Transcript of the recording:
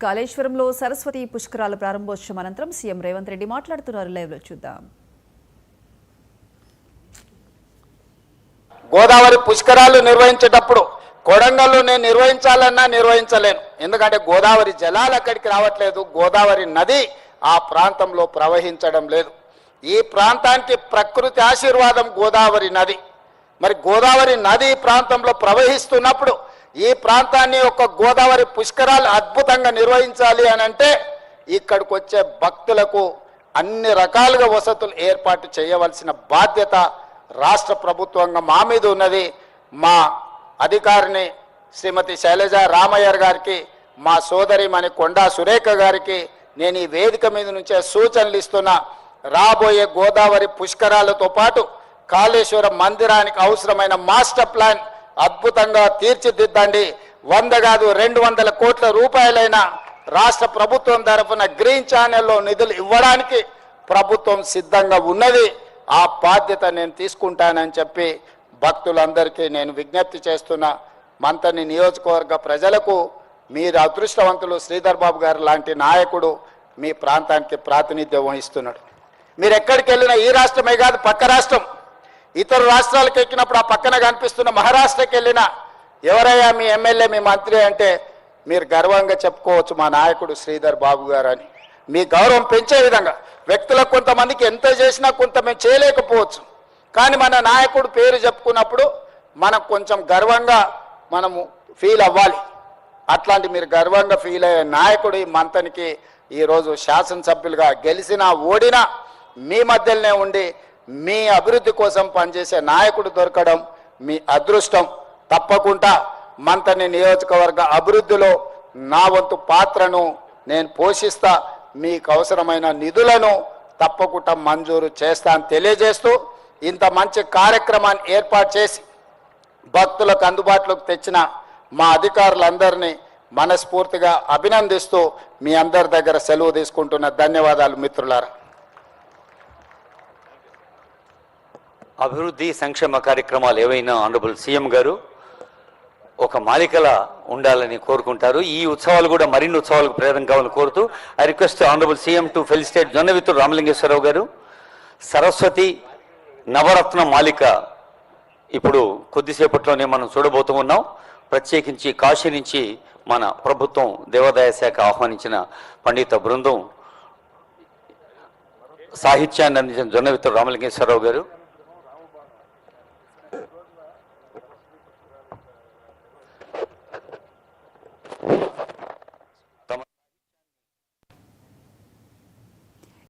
కాళేశ్వరంలో సరస్వతి పుష్కరాల ప్రారంభోత్సవం అనంతరం సీఎం రేవంత్ రెడ్డి మాట్లాడుతున్నారు. లైవ్ లో చూద్దాం. గోదావరి పుష్కరాలు నిర్వహించేటప్పుడు కొడంగల్లో నేను నిర్వహించాలన్నా నిర్వహించలేను. ఎందుకంటే గోదావరి జలాలు అక్కడికి రావట్లేదు. గోదావరి నది ఆ ప్రాంతంలో ప్రవహించడం లేదు. ఈ ప్రాంతానికి ప్రకృతి ఆశీర్వాదం గోదావరి నది. మరి గోదావరి నది ప్రాంతంలో ప్రవహిస్తున్నప్పుడు ఈ ప్రాంతాన్ని ఒక గోదావరి పుష్కరాలు అద్భుతంగా నిర్వహించాలి అని అంటే ఇక్కడికి వచ్చే భక్తులకు అన్ని రకాలుగా వసతులు ఏర్పాటు చేయవలసిన బాధ్యత రాష్ట్ర ప్రభుత్వంగా మా మీద ఉన్నది. మా అధికారిని శ్రీమతి శైలజ రామయ్యర్ గారికి, మా సోదరిమణి కొండా సురేఖ గారికి నేను ఈ వేదిక మీద నుంచే సూచనలు ఇస్తున్నా. రాబోయే గోదావరి పుష్కరాలతో పాటు కాళేశ్వరం మందిరానికి అవసరమైన మాస్టర్ ప్లాన్ అద్భుతంగా తీర్చిదిద్దండి. 100 కాదు 200 కోట్ల రూపాయలైన రాష్ట్ర ప్రభుత్వం తరఫున గ్రీన్ ఛానల్లో నిధులు ఇవ్వడానికి ప్రభుత్వం సిద్ధంగా ఉన్నది. ఆ బాధ్యత నేను తీసుకుంటానని చెప్పి భక్తులందరికీ నేను విజ్ఞప్తి చేస్తున్నా. మంతని నియోజకవర్గ ప్రజలకు మీరు అదృష్టవంతులు. శ్రీధర్ బాబు గారు లాంటి నాయకుడు మీ ప్రాంతానికి ప్రాతినిధ్యం వహిస్తున్నాడు. మీరు ఎక్కడికి వెళ్ళినా ఈ రాష్ట్రమే కాదు పక్క రాష్ట్రం, ఇతర రాష్ట్రాలకు ఎక్కినప్పుడు ఆ పక్కన కనిపిస్తున్న మహారాష్ట్రకి వెళ్ళినా ఎవరయ్యా మీ ఎమ్మెల్యే మీ మంత్రి అంటే మీరు గర్వంగా చెప్పుకోవచ్చు మా నాయకుడు శ్రీధర్ బాబు గారు అని. మీ గౌరవం పెంచే విధంగా వ్యక్తులకు కొంతమందికి ఎంత చేసినా కొంత మేము చేయలేకపోవచ్చు, కానీ మన నాయకుడు పేరు చెప్పుకున్నప్పుడు మనం కొంచెం గర్వంగా మనము ఫీల్ అవ్వాలి. అట్లాంటి మీరు గర్వంగా ఫీల్ అయ్యే నాయకుడు ఈ మంతనికి ఈరోజు శాసనసభ్యులుగా గెలిచినా ఓడినా మీ మధ్యలోనే ఉండి మీ అభివృద్ధి కోసం పనిచేసే నాయకుడు దొరకడం మీ అదృష్టం. తప్పకుండా మంతని నియోజకవర్గ అభివృద్ధిలో నా వంతు పాత్రను నేను పోషిస్తా. మీకు అవసరమైన నిధులను తప్పకుండా మంజూరు చేస్తా అని తెలియజేస్తూ ఇంత మంచి కార్యక్రమాన్ని ఏర్పాటు చేసి భక్తులకు అందుబాటులోకి తెచ్చిన మా అధికారులందరినీ మనస్ఫూర్తిగా అభినందిస్తూ మీ అందరి దగ్గర సెలవు తీసుకుంటున్న ధన్యవాదాలు మిత్రులారా. అభివృద్ధి సంక్షేమ కార్యక్రమాలు ఏవైనా ఆనరబుల్ సీఎం గారు ఒక మాలికలా ఉండాలని కోరుకుంటారు. ఈ ఉత్సవాలు కూడా మరిన్ని ఉత్సవాలకు ప్రేరణ కావాలని కోరుతూ I request honourable CM to felicitate Jonnavittudu Ramalingeswararao గారు. సరస్వతి నవరత్న మాలిక ఇప్పుడు కొద్దిసేపట్లోనే మనం చూడబోతూ ఉన్నాం. ప్రత్యేకించి కాశీ నుంచి మన ప్రభుత్వం దేవాదాయ శాఖ ఆహ్వానించిన పండిత బృందం సాహిత్యాన్ని అందించిన జొన్నవిత్తుడు రామలింగేశ్వరరావు గారు.